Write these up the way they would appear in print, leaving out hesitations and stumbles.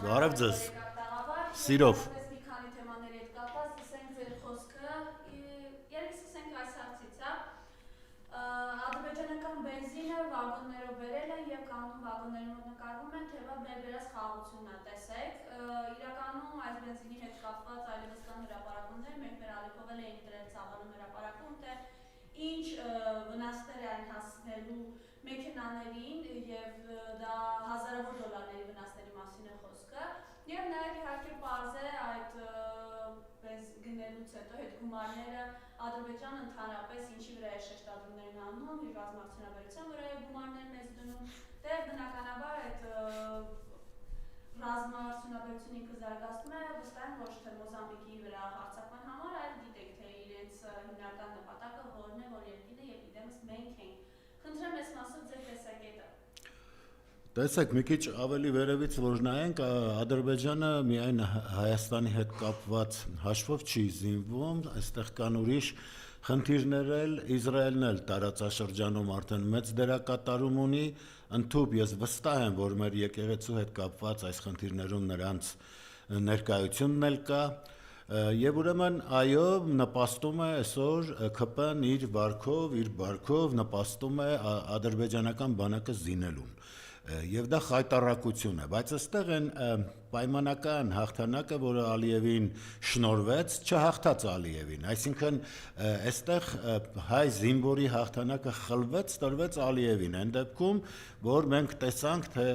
Բարև ձեզ։ Սիրով։ Մի քանի թեմաների հետ կապված, ասենք ձեր խոսքը, երբ սկսենք այս հարցից, ադրբեջանական բենզինը վագոններով բերել են եւ կանոն վագոնների մոտ նկարվում են, թե բերբերած խաղաղությունն է, տեսեք, իրականում այս բենզինի հետ կապված այլևս կան հրապարակումներ, մենք մեր ալիքով էլ էինք դրել ցավալում հրապարակում, թե ինչ վնասներ են հասնելու մեքենաներին եւ դա հազարավոր դոլարների վնասների մասին է խոսքը եւ նաեւ իհարկե պարզ է այդ գնելուց հետո հետ գումարները Ադրբեջանը ընդհանրապես ինչի վրա է շեշտադրումներն անում իր ռազմարտունաբերության վրա է գումարներ մեծ դնում դե բնականաբար այդ ռազմարտունաբերությունը ինքը զարգացնում է վստահ եմ ոչ թե Մոզամբիկի վրա հարձակման համար այլ գիտեք թե իրենց հիմնական նպատակը որն է որ երկիրը եւ իդեմս մենք ենք խնդրեմ այս մասով ձեր տեսակետը Տեսեք, մի քիչ ավելի վերևից որ նայենք, Ադրբեջանը միայն Հայաստանի հետ կապված հաշվով չի զինվում, այստեղ կան ուրիշ խնդիրներ էլ, Իսրայելն էլ տարածաշրջանում արդեն մեծ դերակատարում ունի, ընդհանուր ես վստահ եմ, որ մեր եկեղեցու հետ կապված այս խնդիրներում նրանց ներկայությունն էլ կա, եւ ուրեմն այո, նպաստում է այսօր ԿՊ-ն իր բարքով նպաստում է ադրբեջանական բանակը զինելուն Եվ դա խայտառակություն է, բայց այստեղ են պայմանական հաղթանակը, որը Ալիևին շնորհվեց, չհաղթաց Ալիևին, այսինքն այստեղ հայ զինվորի հաղթանակը խլվեց, տրվեց Ալիևին, այն դեպքում, որ մենք տեսանք, թե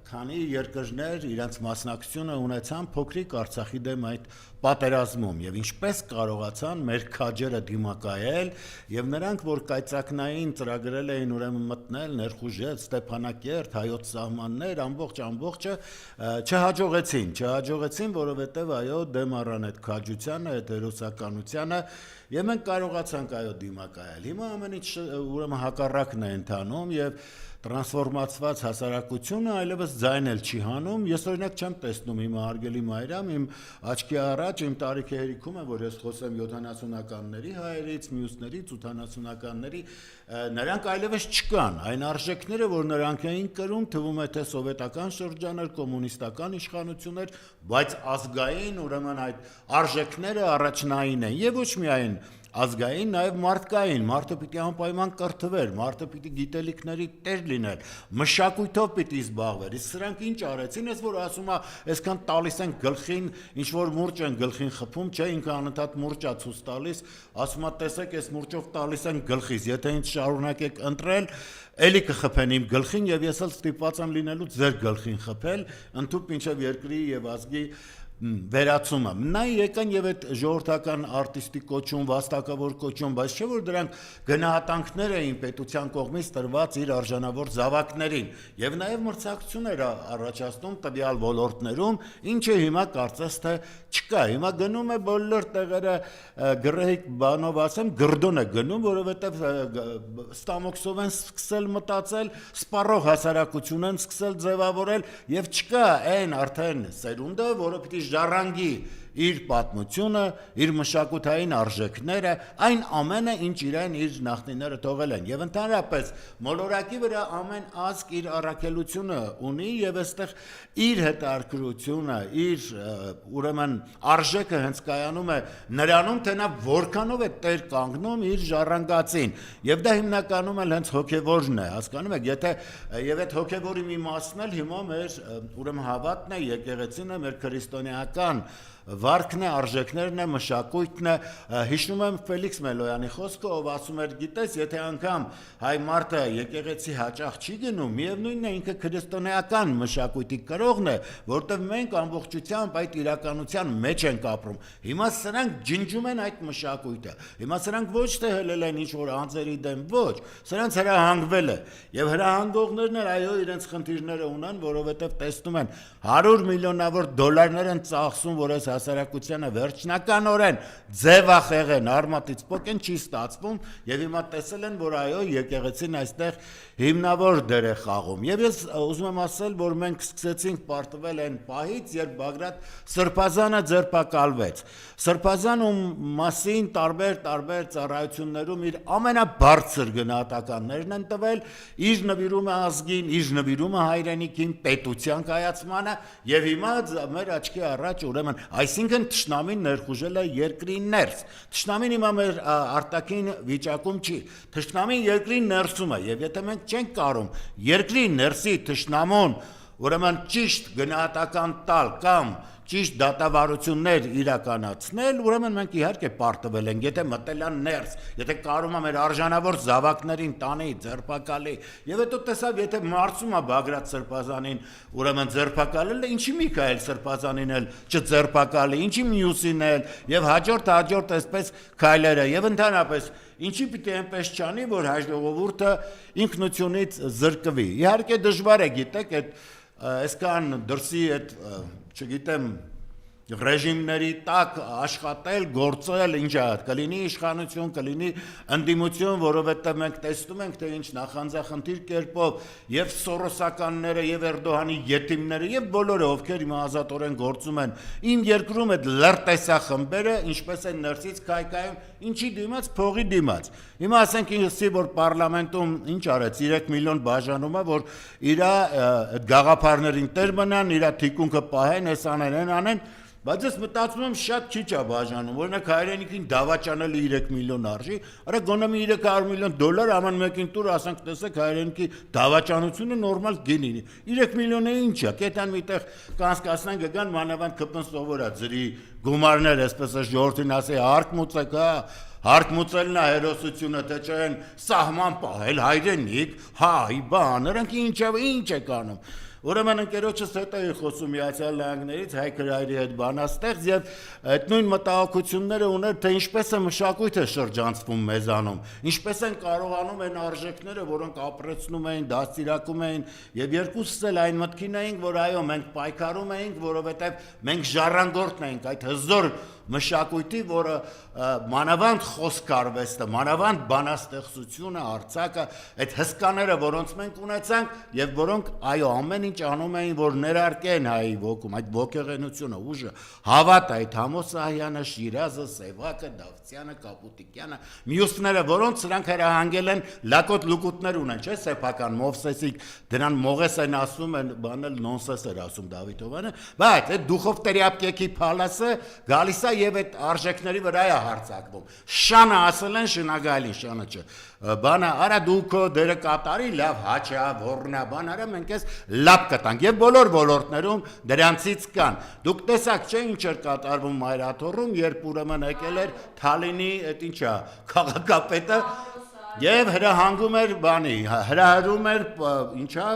քանի երկրներ իրենց մասնակցությունը ունեցան փոքրիկ Արցախի դեմ այդ պատերազմում եւ ինչպես կարողացան մեր քաջերը դիմակայել եւ նրանք որ կայծակնային ծրագրել էին ուրեմն մտնել ներխուժել Ստեփանակերտ հայոց սահմաններ ամբողջը չհաջողեցին որովհետեւ այո դեմ առան այդ քաջությանը այդ հերոսականությանը եւ մենք կարողացանք այո դիմակայել հիմա ամեն ինչ ուրեմն հակառակն է ընթանում եւ տրանսֆորմացված հասարակությունը այլևս ձայնել չի հանում ես օրինակ չեմ տեսնում հիմա արգելի Մայրամ իմ աչքի առաջ իմ տարիքի հերիքում է որ ես խոսեմ 70-ականների հայերից մյուսներից 80-ականների նրանք այլևս չկան այն արժեքները որ նրանք էին կրում թվում է թե սովետական շրջան էր կոմունիստական իշխանություն էր բայց ազգային ուրեմն այդ արժեքները առաջնային են եւ ոչ միայն ազգային նաև մարդկային մարդը պիտի անպայման կրթվեր մարդը պիտի գիտելիքների տեր լիներ մշակույթով պիտի զբաղվեր իսկ սրանք ինչ արեցին ես որ ասում է այսքան տալիս են գլխին ինչ որ մուրճ են գլխին խփում չէ ինքը անընդհատ մուրճա ցույց տալիս ասում է տեսեք այս մուրճով տալիս են գլխից եթե ինձ շարունակեք ընտրել էլի կխփեն իմ գլխին եւ ես էլ ստիպված եմ լինելու ձեր գլխին խփել ընդհանուր մինչեւ երկրի եւ ազգի վերացումը նա եկան եւ այդ ժողովրդական արտիստի կոչում վաստակավոր կոչում բայց չէ որ դրանք գնահատանքներ էին պետության կողմից տրված իր արժանավոր զավակներին եւ նաեւ մրցակցություններ առաջացնում տվյալ ոլորտներում ինչը հիմա կարծես թե չկա հիմա գնում է բոլոր տեղերը գրեհիկ բանով ասեմ գրդոն է գնում որովհետեւ ստամոքսով են սկսել մտածել սպառող հասարակություն են սկսել ձևավորել եւ չկա այն արդեն սերունդը որը պիտի ժառանգի իր պատմությունը, իր մշակութային արժեքները, այն ամենը, ինչ իրեն իր նախնիները թողել են։ Եվ ընդհանրապես մոլորակի վրա ամեն ազգ իր առաքելությունը ունի եւ այստեղ իր հետաքրքրությունը, իր ուրեմն արժեքը հենց կայանում է նրանում, թե նա որքանով է տեր կանգնում իր ժառանգածին։ Եվ դա հիմնականում էլ հենց հոգեվորն է, հասկանում եք, եթե եւ այդ հոգեվորի մի մասն էլ հիմա մեր ուրեմն հավատն է, եկեղեցին է, մեր քրիստոնեական վարքն է, արժեքներն է, մշակույթն է, հիշում եմ Ֆելիքս Մելոյանի խոսքը, ով ասում էր, գիտես, եթե անգամ հայ մարդը եկեղեցի հաճախ չի գնում, միևնույնն է ինքը քրիստոնեական մշակույթի կրողն է, որտեղ մենք ամբողջությամբ այդ իրականության մեջ ենք ապրում։ Հիմա սրանք ջնջում են այդ մշակույթը։ Հիմա սրանք ոչ թե հելել են ինչ-որ անձերի դեմ, ոչ, սրանց հրահանգվել է։ Եվ հրահանգողներն էլ այո իրենց խնդիրները ունեն, որովհետև տեսնում են 100 միլիոնավոր դոլարներ են ծախսում, որ այս հասարակությանը վերջնականորեն ձևախեղեն, արմատից փոկեն չի ստացվում եւ հիմա տեսել են, որ այո, եկեղեցին այստեղ հիմնավոր դեր է խաղում։ Եվ ես ուզում եմ ասել, որ մենք սկսեցինք պարտվել այն պահից, երբ Բագրատ Սրբազանը ձերբակալվեց։ Սրբազանը մասին տարբեր ծառայություններում իր ամենաբարձր գնահատականներն են տվել, իր նվիրումը ազգին, իր նվիրումը հայրենիքին, պետության կայացմանը եւ հիմա մեր աչքի առաջ ուրեմն այսինքն թշնամին ներխուժել է երկրի ներս։ Թշնամին հիմա մեր արտաքին վիճակում չի։ Թշնամին երկրի ներսում է եւ եթե մենք չենք կարող երկրի ներսի թշնամուն ուրեմն ճիշտ գնահատական տալ կամ ճիշտ դատավարություններ իրականացնել, ուրեմն մենք իհարկե պարտվել ենք, եթե մտել են ներս, եթե կարում է մեր արժանավոր զավակներին տանի, ձերբակալի, եւ հետո տեսավ, եթե մարսում է Բագրատ Սրբազանին, ուրեմն ձերբակալել է, ինչի Միքայել Սրբազանին էլ չձերբակալի, ինչի մյուսին էլ, եւ հաջորդ այսպես քայլերը, եւ ընդհանրապես ինչի պիտի այնպես չանի, որ հայ ժողովուրդը ինքնությունից զրկվի։ Իհարկե դժվար է, գիտեք, այսքան դրսի այդ չգիտեմ ռեժիմների տակ աշխատել, գործել, ինչ է, կլինի իշխանություն, կլինի ընդդիմություն, որովհետև մենք տեսնում ենք, թե ինչ նախանձախնդիր կերպով եւ սորոսականները եւ Էրդողանի յետիմները եւ բոլորը, ովքեր հիմա ազատորեն գործում են, իմ երկրում այդ լրտեսախմբերը ինչպես են ներսից քայքայում, ինչի դիմաց, փողի դիմաց։ Հիմա ասենք ինձի, որ պարլամենտում ինչ արեց 3 միլիոն բաժանում է, որ իր գաղափարներին տեր մնան, իր թիկունքը պահեն, այս անեն, բայց ես մտածում եմ շատ քիչ է բաժանում, օրինակ հայրենիքին դավաճանելը 3 միլիոն արժի, արա գոնե մի 300 միլիոն դոլար ամեն մեկին տուր, ասենք տեսեք հայրենիքի դավաճանությունը նորմալ գինի։ 3 միլիոնը ինչ է, կետան միտեղ կանցկացնեն գան մանավանդ կպն սովորա ձրի գումարներ, այսպես է ժողովրդին ասի, հարկմուծեք, հարկմուծելն է հերոսությունը, թե չեն սահման պահել հայրենիք, հայ, բան, նրանք ինչ է կանում։ Ուրեմն ընկերոջս հետ էի խոսում Միացյալ Նահանգներից Հայկ Գրայրի հետ բանաստեղծ եւ այդ նույն մտահոգությունները ուներ, թե ինչպես է մշակույթը շրջանցվում մեզանում, ինչպես են կարողանում այն արժեքները, որոնք ապրեցնում էին, դաստիարակում էին եւ երկուսս էլ այն մտքին էինք, որ այո, մենք պայքարում էինք, որովհետեւ մենք ժառանգորդն էինք այդ հզոր մշակույթի, որը մանավանդ խոսքարվեստը, մանավանդ բանաստեղծությունը, արձակը, այդ հսկաները, որոնց մենք ունեցանք եւ որոնք այո ամեն ինչ անում էին, որ ներարկեն հայի ոգում, այդ ոգեղենությունը, ուժը, հավատը, այդ Համոս Սահյանը, Շիրազը, Սևակը, Դավթյանը, Կապուտիկյանը, մյուսները, որոնց սրանք հրահանգել են լակոտ լուկուտներ ունեն, չէ՞, սեփական Մովսեսիկ, դրան Մողես են ասում են, բանել նոնսենս էր ասում Դավիթովանը, բայց այդ դուխով տերապկեքի փալասը գալիս է եւ այդ արժեքների վրա է հարձակվում։ Շանը ասել են շնագալին, շանը չէ։ Բանը արա դու քո դերը կատարի, լավ հաճա, ոռնա, բան արա, մենք էս լավ կտանք եւ բոլոր ոլորտներում դրանցից կան։ Դուք տեսաք, չէ՞, ինչ էր կատարվում Մայրաթոռում, երբ ուրեմն եկել էր Թալինի, այդ ինչա, քաղաքապետը եւ հրահանգում էր բանի, հրահրում էր ինչա,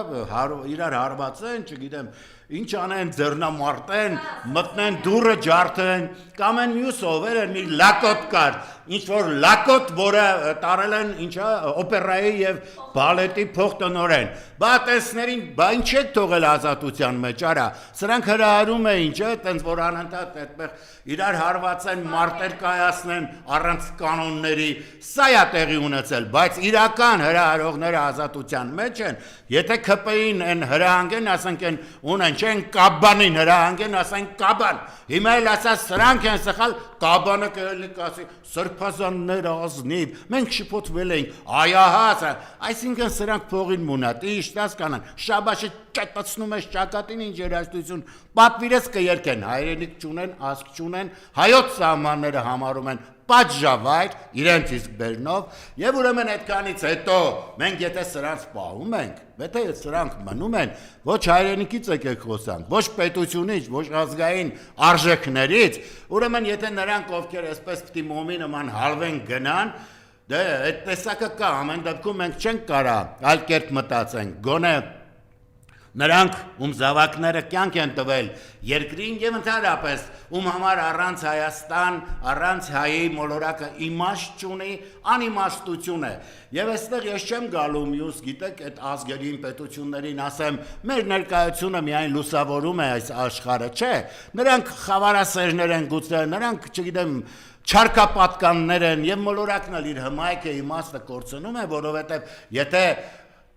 իրար հարվածեն, չգիտեմ, ինչ անեն, ձեռնամարտեն, մտնեն դուրը ջարդեն, կամ են մյուս ովեր են մի լակոտ կար, ինչ որ լակոտ, որը տարել են ինչա, օպերայի եւ բալետի փոխտնօրեն։ Բա տեսներին, բա ինչ եք թողել ազատության մեջ, արա, սրանք հրահրում էին, չէ, տենց որ անընդհատ այդտեղ իրար հարվածեն, մարտեր կայացնեն առանց կանոնների, սա է տեղի ունեցել, բայց իրական հրահրողները ազատության մեջ են, եթե ԿՊ-ին են հրահանգեն, ասենք են ունեն, չեն կաբանին հրահանգեն, ասենք կաբան, հիմա էլ ասած սրանք են սխալ, կաբանը կհելի կասի, Սրբազաններ ազնիվ, մենք շփոթվել էինք, այահաց, այսինքն սրանք փողին մունատ, իշտ հասկանան, շաբաշը ճատացնում ես ճակատին ինչ երաժշտություն, պատվիրես կերկեն, հայրենիք չունեն, ազգ չունեն, հայոց սահմանները համարում են պատժավայր, իրենց իսկ բերնով, եւ ուրեմն այդքանից հետո մենք եթե սրանց պահում ենք, եթե սրանք մնում են, ոչ հայրենիքից եկեք խոսանք, ոչ պետությունից, ոչ ազգային արժեքներից, ուրեմն եթե նրանք ովքեր այսպես պիտի մոմի նման հալվեն գնան, դե այդ տեսակը կա, ամեն դեպքում մենք չենք կարա այլ կերպ մտածենք, գոնե Նրանք ում զավակները կյանք են տվել երկրին եւ ընդհանրապես ում համար առանց Հայաստան, առանց հայի մոլորակը իմաստ չունի, անիմաստություն է։ Եվ այստեղ ես չեմ գալու մյուս, գիտեք, այդ ազգերին պետություններին ասեմ, մեր ներկայությունը միայն լուսավորում է այս աշխարհը, չէ։ Նրանք խավարասերներ են գուցե, նրանք, չգիտեմ, չարկապատկաններ են եւ մոլորակն էլ իր հմայքը իմաստը կորցնում է, որովհետեւ եթե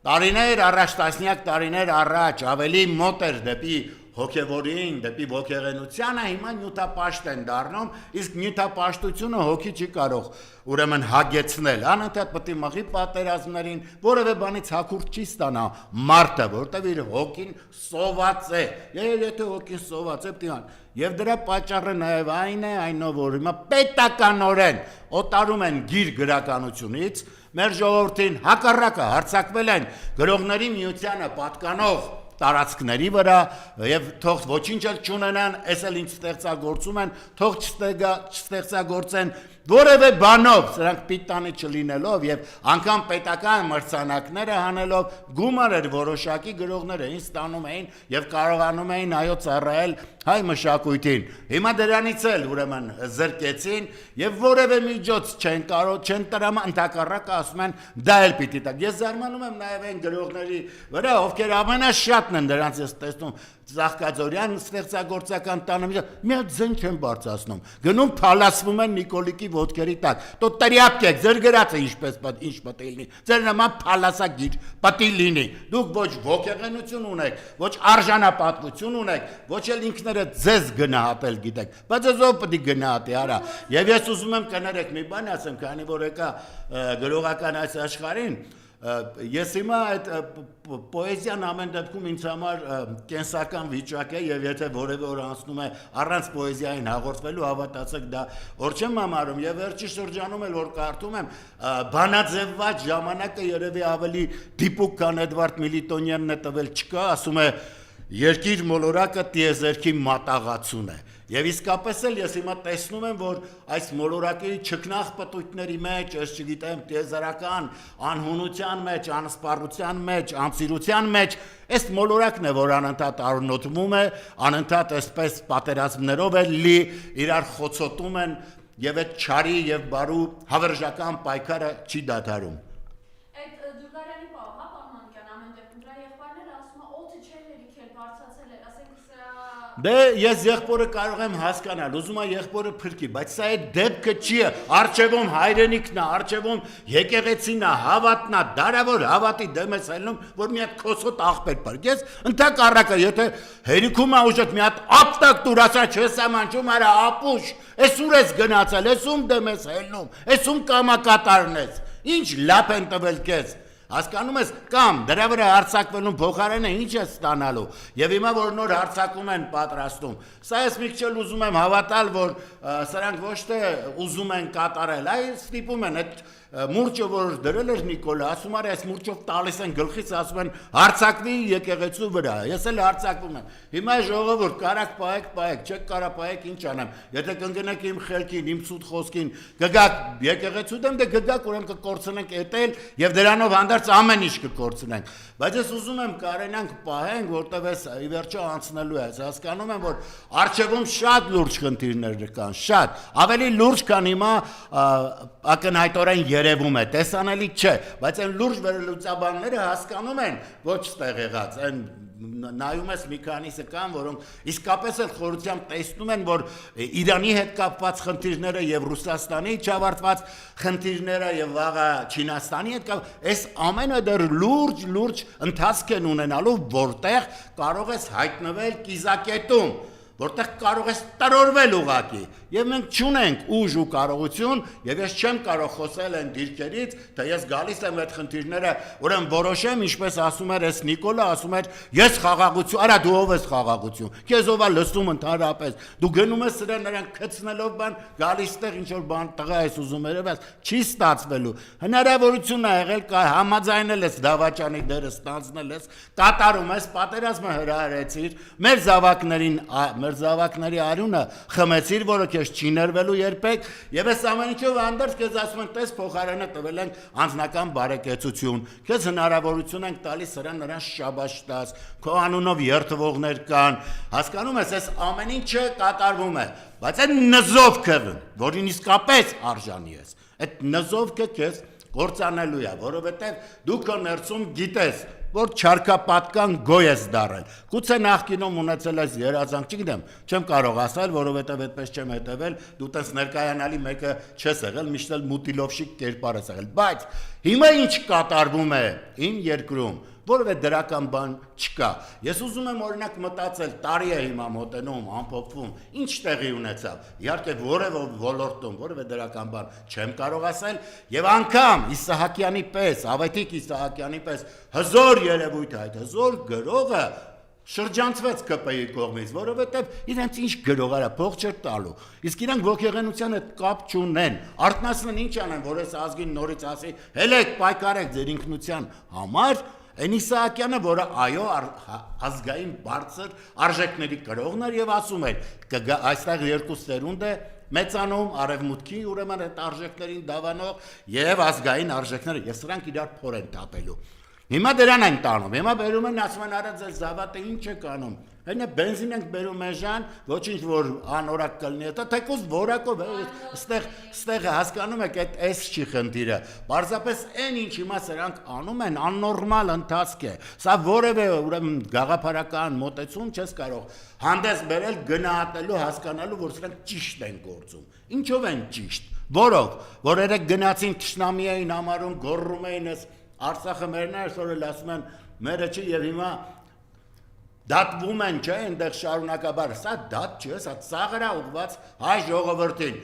տարիներ առաջ, տասնյակ տարիներ առաջ ավելի մոտ էր դեպի հոգևորին, դեպի ոգեղենությանը, հիմա նյութապաշտ են դառնում, իսկ նյութապաշտությունը հոգի չի կարող ուրեմն հագեցնել, անընդհատ պետք է մղի պատերազմներին, որևէ բանից հակուրդ չի ստանա մարդը, որտեղ իր հոգին սոված է, եթե հոգին սոված է, պետք է եւ դրա պատճառը նաեւ այն է, որ հիմա պետականորեն օտարում են գիր գրականությունից, մեր ժողովրդին հակառակը հարձակվել են գրողների միությանը պատկանող տարածքների վրա եւ թող ոչինչ էլ չունենան, այս էլ ինչ ստեղծագործում են, թող չստեղծագործեն որևէ բանով, սրանք պիտանի չլինելով եւ անգամ պետական մրցանակները հանելով գումար էր որոշակի գրողները ինձ ստանում էին եւ կարողանում էին այո ծառայել հայ մշակույթին։ Հիմա դրանից էլ ուրեմն զրկեցին եւ որևէ միջոց չեն կարող, չեն տրամա, ընդհակառակը ասում են դա էլ պիտի տակ։ Ես զարմանում եմ նաեւ այն գրողների վրա, ովքեր ամենաշատն են դրանց ես տեսնում Ծաղկաձորյան ստեղծագործական տանը մի հատ զենք չեն բարձրացնում, գնում փալասվում են Նիկոլիկի ոտքերի տակ, տո տրյապք եք, ձեր գրածը ինչ պետք է լինի, ձեր նման փալասագիր պետք է լինի, դուք ոչ ոգեղենություն ունեք, ոչ արժանապատվություն ունեք, ոչ էլ ինքներդ ձեզ գնահատել գիտեք, բայց ես ով պետք է գնահատի, արա, եւ ես ուզում եմ կներեք մի բան ասեմ, քանի որ եկա գրողական այս աշխարհին, ես հիմա այդ պոեզիան ամեն դեպքում ինձ համար կենսական վիճակ է եւ եթե որևէ օր անցնում է առանց պոեզիային հաղորդվելու հավատացեք դա որ չեմ համարում եւ վերջի շրջանում էլ որ կարդում եմ բանաձևված ժամանակը երևի ավելի դիպուկ քան Էդվարդ Միլիտոնյանն է տվել չկա ասում է երկիր մոլորակը տիեզերքի մատաղացուն է Եվ իսկապես էլ ես հիմա տեսնում եմ, որ այս մոլորակի չքնաղ պտույտների մեջ, ես չգիտեմ, տիեզերական անհունության մեջ, անսպառության մեջ, անծիրության մեջ, այս մոլորակն է, որ անընդհատ առնոտվում է, անընդհատ այսպես պատերազմներով է լի, իրար խոցոտում են եւ այդ չարի եւ բարու հավերժական պայքարը չի դադարում։ Դե ես եղբորը կարող եմ հասկանալ, ուզում եմ եղբորը փրկի, բայց սա այդ դեպքը չի, արժևում հայրենիքն է, արժևում եկեղեցին է, հավատն է, դարավոր հավատի դեմ ես ելնում, որ մի հատ քոսոտ աղբեր փրկես, ընդհակառակը, եթե հերիքում է ուժդ մի հատ ապտակ դուր ասա չես ամանչում, արա ապուշ, ես ուր ես գնացել, ես ում դեմ ես ելնում, ես ում կամակատարն ես, ինչ լապ են տվել քեզ Հասկանում ես կամ դրա վրա հարձակվելու փոխարենը ինչ է ստանալու եւ հիմա որ նոր հարձակում են պատրաստում սա ես մի քիչ ուզում եմ հավատալ որ սրանք ոչ թե ուզում են կատարել այլ ստիպում են այդ մուրճը որ դրել էր Նիկոլը ասում արի այս մուրճով տալիս են գլխից ասում են հարձակվի եկեղեցու վրա ես էլ հարձակվում եմ հիմա ժողովուրդ կարակ պայեք չեք կարա պայեք ինչ անեմ եթե կընկնեք իմ խելքին իմ ցույց խոսքին կգաք եկեղեցու դեմ դե կգաք ուրեմն կկորցնենք էտել եւ դրանով հանդարտ ամեն ինչ կկորցնենք բայց ես ուզում եմ կարենանք պահենք որտեվ ես ի վերջո անցնելու է հասկանում եմ որ արժևում շատ լուրջ խնդիրներ կան շատ ավելի լուրջ քան հիմա ակնհայտորեն երևում է տեսանելի չէ բայց այն լուրջ վերլուծաբանները հասկանում են ոչ ստեղ եղած այն նայում ես մի քանիսը կան որոնք իսկապես էլ խորությամբ տեսնում են որ Իրանի հետ կապված խնդիրները եւ Ռուսաստանի չավարտված խնդիրները եւ վաղը Չինաստանի հետ այս ամենը դեռ լուրջ ընթացք են ունենալու որտեղ կարող ես հայտնվել կիզակետում որտեղ կարող ես տրորվել ուղակի եւ մենք չունենք ուժ ու կարողություն եւ ես չեմ կարող խոսել այն դիրքերից թե ես գալիս եմ այդ խնդիրները ուրեմն որոշեմ ինչպես ասում էր այս Նիկոլը ասում էր ես խաղաղություն արա դու ով ես խաղաղություն քեզ ով է լսում ընդհանրապես դու գնում ես սրա նրան քցնելով բան գալիս տեղ ինչ որ բան տղա ես ուզում էր բայց չի ստացվելու հնարավորություն է եղել կա համաձայնել ես դավաճանի դերը ստանձնել ես կատարում ես պատերազմը հրահրեցիր մեր զավակներին մեր մեր զավակների արյունը խմեցիր, որը քեզ չի ներվելու երբեք, եւ այս ամեն ինչով հանդերձ քեզ ասում են, տես փոխարենը տվել ենք անձնական բարեկեցություն, քեզ հնարավորություն ենք տալիս նրան շաբաշ տաս, քո անունով երթվողներ կան, հասկանում ես, այս ամեն ինչը կատարվում է, բայց այդ նզովքը, որին իսկապես արժանի ես, այդ նզովքը քեզ կործանելու է, որովհետև դու քո ներսում գիտես, որ չարքապատկան գոյ ես դարել։ Գուցե նախկինում ունեցել ես երազանք, չգիտեմ, չեմ կարող ասել, որովհետև այդպես չեմ հետևել, դու տես ներկայանալի մեկը չես եղել, միշտ էլ մուտիլովշիկ կերպար ես եղել, բայց հիմա ինչ կատարվում է իմ երկրում, որովհետև դրական բան չկա։ Ես ուզում եմ օրինակ մտածել, տարի է հիմա մոտենում, ամփոփվում, ինչ տեղի ունեցավ։ Իհարկե որևէ ոլորտում, որևէ դրական բան չեմ կարող ասել, եւ անգամ Իսահակյանի պես, Ավետիք Իսահակյանի պես հզոր երևույթ է, այդ հզոր գրողը շրջանցվեց ԿՊ-ի կողմից, որովհետև իրենց ինչ գրող արա, փող չէր տալու։ Իսկ իրանք ոգեղենության հետ կապ չունեն։ Արտնասնեն ինչ անեն, որ այս ազգին նորից ասի, հելեք պայքարեք ձեր ինքնության համար, Այն Իսահակյանը, որը այո ազգային բարձր արժեքների կրողն էր եւ ասում էր, այստեղ երկու սերունդ է մեծանում արևմուտքի ուրեմն այդ արժեքներին դավանող եւ ազգային արժեքները, եւ սրանք իրար փոր են տապելու։ Հիմա դրան են տանում, հիմա բերում են ասում են արա ձեր զավակը ինչ է կանում։ Այնա բենզին ենք բերում էժան, ոչինչ որ անորակ կլինի, դա թեկուզ որակով է, ստեղ հասկանում եք, այս չի խնդիրը։ Պարզապես այն ինչ հիմա սրանք անում են, աննորմալ ընթացք է։ Սա որևէ ուրեմն գաղափարական մոտեցում չես կարող հանդես բերել գնահատելու, հասկանալու, որ սրանք ճիշտ են գործում։ Ինչով են ճիշտ։ Որով, որ երեք գնացին թշնամի էին համարում, գոռում էին այս Արցախը մերն է, այսօր էլ ասում են մերը չի եւ հիմա դատվում են, չէ, այնտեղ շարունակաբար, սա դատ չէ, սա ծաղր է ուղված հայ ժողովրդին։